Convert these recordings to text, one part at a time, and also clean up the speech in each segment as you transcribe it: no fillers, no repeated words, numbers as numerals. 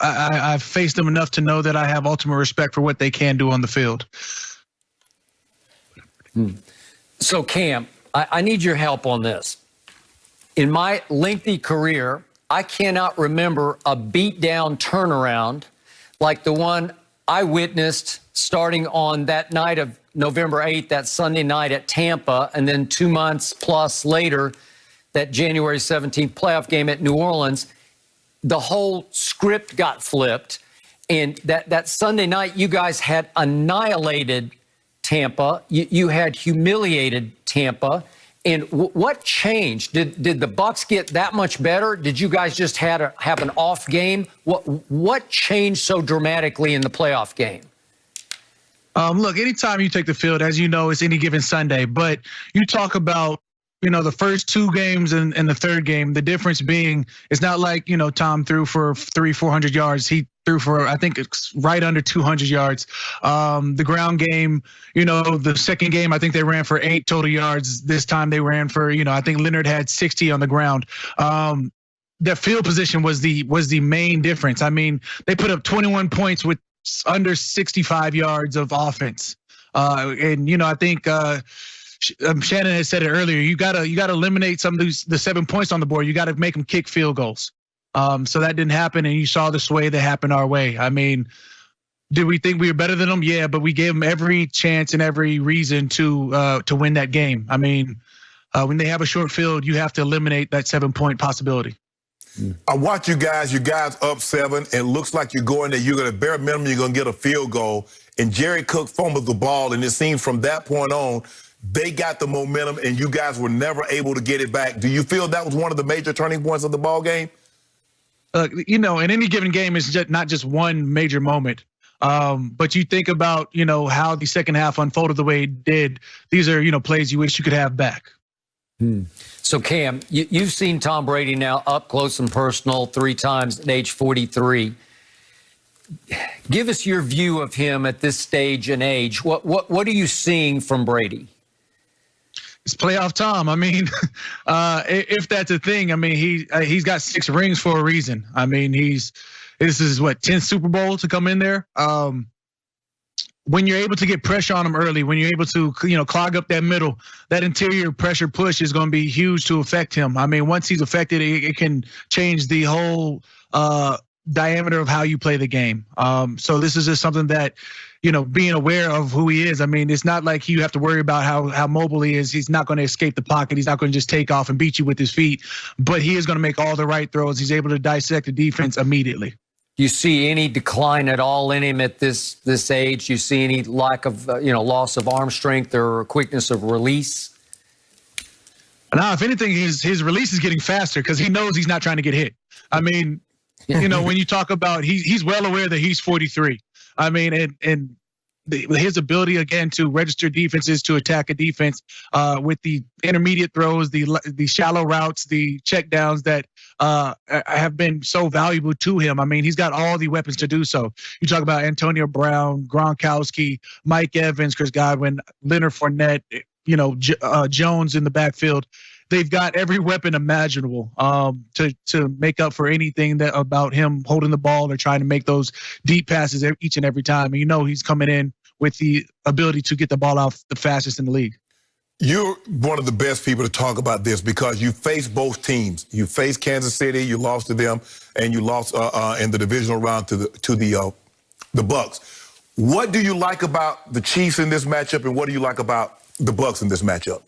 I've faced them enough to know that I have ultimate respect for what they can do on the field. So, Cam, I need your help on this. In my lengthy career, I cannot remember a beat-down turnaround like the one I witnessed starting on that night of November 8th, that Sunday night at Tampa, and then 2 months plus later, that January 17th playoff game at New Orleans. The whole script got flipped, and that Sunday night, you guys had annihilated Tampa. You had humiliated Tampa. And what changed? Did the Bucs get that much better? Did you guys just have an off game? What changed so dramatically in the playoff game? Look, anytime you take the field, as you know, it's any given Sunday. But you talk about, the first two games and the third game, the difference being it's not like, Tom threw for 300-400 yards. He threw for, I think it's right under 200 yards. The ground game, the second game, I think they ran for 8 total yards. This time they ran for, I think Leonard had 60 on the ground. The field position was the main difference. I mean, they put up 21 points with under 65 yards of offense. And, I think, Shannon had said it earlier. You gotta eliminate some of the 7 points on the board. You got to make them kick field goals. So that didn't happen, and you saw the sway that happened our way. I mean, did we think we were better than them? Yeah, but we gave them every chance and every reason to win that game. I mean, when they have a short field, you have to eliminate that 7-point possibility. I watch you guys up 7. It looks like you're going there. You're going to bare minimum. You're going to get a field goal, and Jerry Cook fumbled the ball, and it seems from that point on, they got the momentum, and you guys were never able to get it back. Do you feel that was one of the major turning points of the ball game? In any given game, it's not just one major moment. But you think about, how the second half unfolded the way it did. These are, plays you wish you could have back. So, Cam, you've seen Tom Brady now up close and personal 3 times at age 43. Give us your view of him at this stage and age. What are you seeing from Brady? It's playoff Tom. I mean, if that's a thing, I mean, he's got 6 rings for a reason. I mean, this is 10th Super Bowl to come in there. When you're able to get pressure on him early, when you're able to, clog up that middle, that interior pressure push is going to be huge to affect him. I mean, once he's affected, it can change the whole diameter of how you play the game. So this is just something that, being aware of who he is. I mean, it's not like you have to worry about how mobile he is. He's not going to escape the pocket. He's not going to just take off and beat you with his feet, but he is going to make all the right throws. He's able to dissect the defense immediately. Do you see any decline at all in him at this age? Do you see any lack of, loss of arm strength or quickness of release? Now, if anything, his release is getting faster because he knows he's not trying to get hit. I mean, when you talk about he's well aware that he's 43. I mean, and his ability again to register defenses, to attack a defense with the intermediate throws, the shallow routes, the check downs that have been so valuable to him. I mean, he's got all the weapons to do so. You talk about Antonio Brown, Gronkowski, Mike Evans, Chris Godwin, Leonard Fournette, Jones in the backfield. They've got every weapon imaginable to make up for anything about him holding the ball or trying to make those deep passes each and every time. And he's coming in with the ability to get the ball out the fastest in the league. You're one of the best people to talk about this because you faced both teams. You faced Kansas City, you lost to them, and you lost in the divisional round to the Bucs. What do you like about the Chiefs in this matchup, and what do you like about the Bucs in this matchup?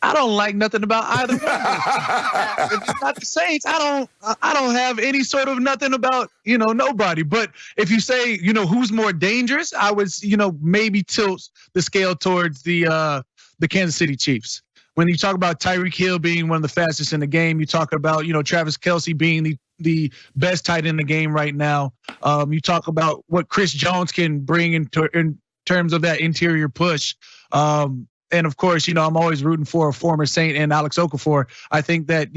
I don't like nothing about either one. If it's not the Saints, I don't have any sort of nothing about, nobody. But if you say, who's more dangerous, I would, maybe tilt the scale towards the Kansas City Chiefs. When you talk about Tyreek Hill being one of the fastest in the game, you talk about, Travis Kelce being the best tight end in the game right now. You talk about what Chris Jones can bring in terms of that interior push. And of course, I'm always rooting for a former Saint and Alex Okafor. I think that,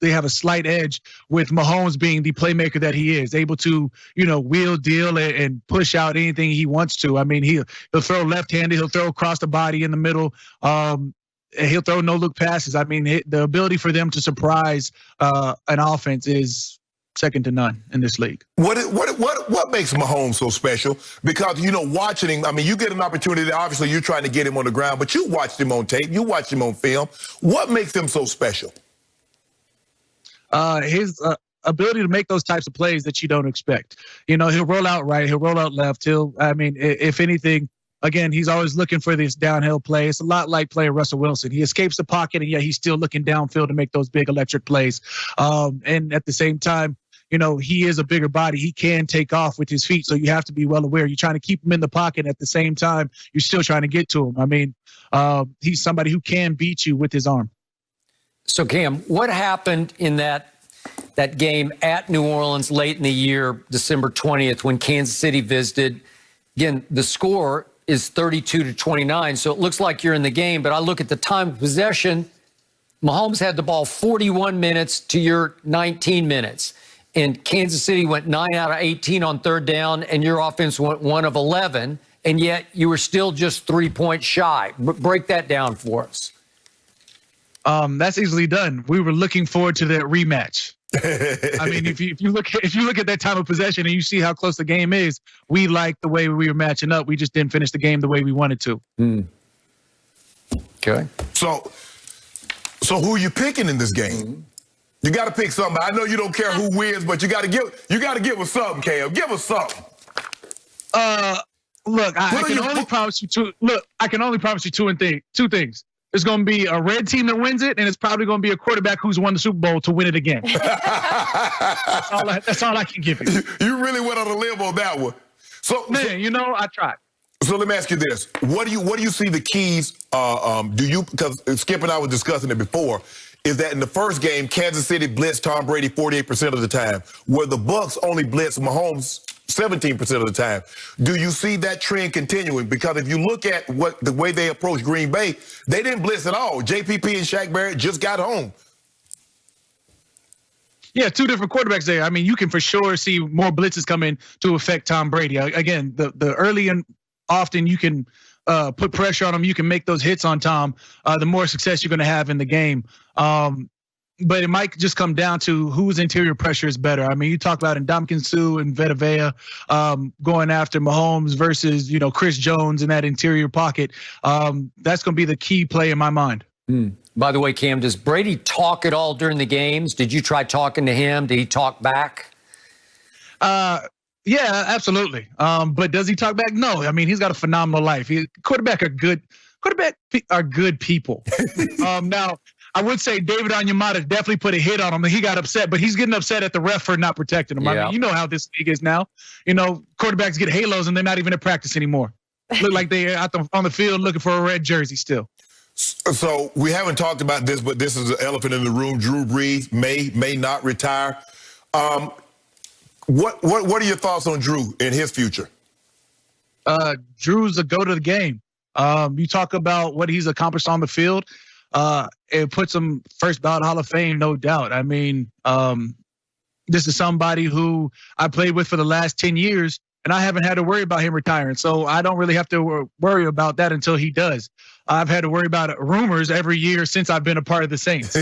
they have a slight edge with Mahomes being the playmaker that he is, able to, wheel, deal, and push out anything he wants to. I mean, he'll throw left-handed, he'll throw across the body in the middle. He'll throw no-look passes. I mean, the ability for them to surprise an offense is second to none in this league. What makes Mahomes so special? Because, watching him, I mean, you get an opportunity. Obviously, you're trying to get him on the ground, but you watched him on tape. You watched him on film. What makes him so special? His ability to make those types of plays that you don't expect. He'll roll out right. He'll roll out left. If anything, again, he's always looking for this downhill play. It's a lot like playing Russell Wilson. He escapes the pocket, and yet he's still looking downfield to make those big electric plays. And at the same time, he is a bigger body. He can take off with his feet, so you have to be well aware. You're trying to keep him in the pocket. At the same time, you're still trying to get to him. He's somebody who can beat you with his arm. So, Cam, what happened in that game at New Orleans late in the year, December 20th, when Kansas City visited? Again, the score is 32-29, so it looks like you're in the game. But I look at the time of possession. Mahomes had the ball 41 minutes to your 19 minutes. And Kansas City went 9 out of 18 on third down, and your offense went 1 of 11, and yet you were still just 3 points shy. Break that down for us. That's easily done. We were looking forward to that rematch. If you look at that time of possession and you see how close the game is, we like the way we were matching up. We just didn't finish the game the way we wanted to. Okay. So who are you picking in this game? You got to pick something. I know you don't care who wins, but you got to give us something, Cam. Give us something. Look, I can only promise you two. Look, I can only promise you two things. There's going to be a red team that wins it, and it's probably going to be a quarterback who's won the Super Bowl to win it again. That's all I can give you. You really went on a limb on that one. I tried. So let me ask you this: What do you see the keys? Because Skip and I were discussing it before. Is that in the first game, Kansas City blitzed Tom Brady 48% of the time, where the Bucs only blitzed Mahomes 17% of the time. Do you see that trend continuing? Because if you look at the way they approached Green Bay, they didn't blitz at all. JPP and Shaq Barrett just got home. Yeah, two different quarterbacks there. You can for sure see more blitzes coming to affect Tom Brady. Again, the early and often you can put pressure on him. You can make those hits on Tom. The more success you're going to have in the game. But it might just come down to whose interior pressure is better. You talk about Ndamukong Suh and Vita Vea going after Mahomes versus, Chris Jones in that interior pocket. That's going to be the key play in my mind. By the way, Cam, does Brady talk at all during the games? Did you try talking to him? Did he talk back? Yeah, absolutely. But does he talk back? No. He's got a phenomenal life. Quarterbacks are good people. Now, I would say David Onyemata definitely put a hit on him. He got upset, but he's getting upset at the ref for not protecting him. Yeah. You know how this league is now. Quarterbacks get halos and they're not even at practice anymore. Look like they're on the field looking for a red jersey still. So we haven't talked about this, but this is an elephant in the room. Drew Brees may not retire. What are your thoughts on Drew and his future? Drew's a go to the game. You talk about what he's accomplished on the field. It puts him first ballot Hall of Fame, no doubt. This is somebody who I played with for the last 10 years, and I haven't had to worry about him retiring. So I don't really have to worry about that until he does. I've had to worry about rumors every year since I've been a part of the Saints.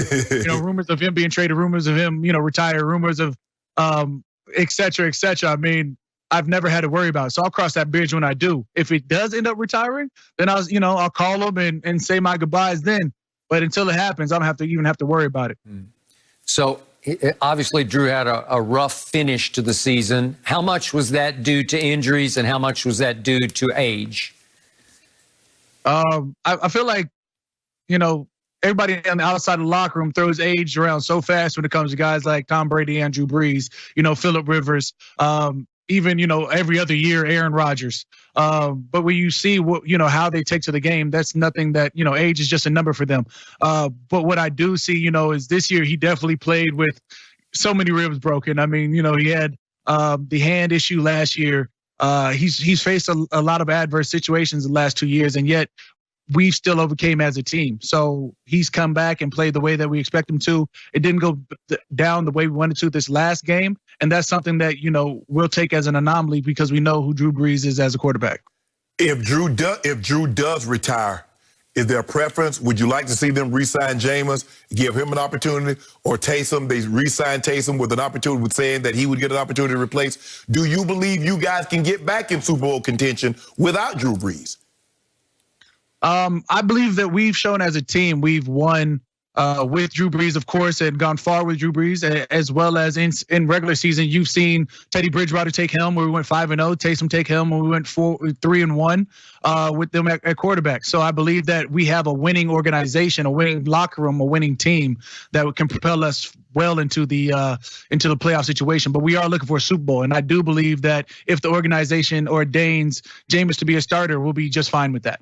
Rumors of him being traded, rumors of him, retire, rumors of et cetera, et cetera. I've never had to worry about it. So I'll cross that bridge when I do. If it does end up retiring, then I'll call him and say my goodbyes then. But until it happens, I don't even have to worry about it. So obviously Drew had a rough finish to the season. How much was that due to injuries and how much was that due to age? I feel like, everybody on the outside of the locker room throws age around so fast when it comes to guys like Tom Brady, Andrew Brees, Phillip Rivers, even, every other year, Aaron Rodgers. But when you see how they take to the game, that's nothing that, age is just a number for them. But what I do see, is this year he definitely played with so many ribs broken. He had the hand issue last year. He's faced a lot of adverse situations the last 2 years, and yet we still overcame as a team. So he's come back and played the way that we expect him to. It didn't go down the way we wanted to this last game. And that's something that, we'll take as an anomaly because we know who Drew Brees is as a quarterback. If Drew does retire Is there a preference? Would you like to see them re-sign Jameis, give him an opportunity, or Taysom? They re-sign Taysom with an opportunity, with saying that he would get an opportunity to replace. Do you believe you guys can get back in Super Bowl contention without Drew Brees? I believe that we've shown as a team, we've won with Drew Brees, of course, and gone far with Drew Brees, as well as in regular season. You've seen Teddy Bridgewater take him where we went 5-0, Taysom take him when we went 3-1 with them at quarterback. So I believe that we have a winning organization, a winning locker room, a winning team that can propel us well into the playoff situation. But we are looking for a Super Bowl, and I do believe that if the organization ordains Jameis to be a starter, we'll be just fine with that.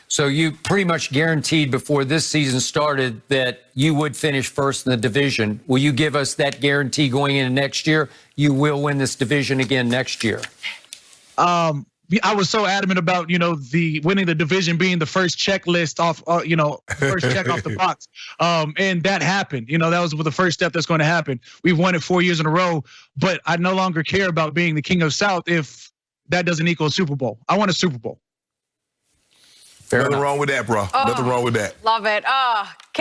So you pretty much guaranteed before this season started that you would finish first in the division. Will you give us that guarantee going into next year? You will win this division again next year. I was so adamant about, the winning the division being the first checklist off, first check off the box. And that happened. That was the first step that's going to happen. We've won it 4 years in a row, but I no longer care about being the king of South if that doesn't equal a Super Bowl. I want a Super Bowl. Nothing wrong with that, bro. Nothing wrong with that. Love it.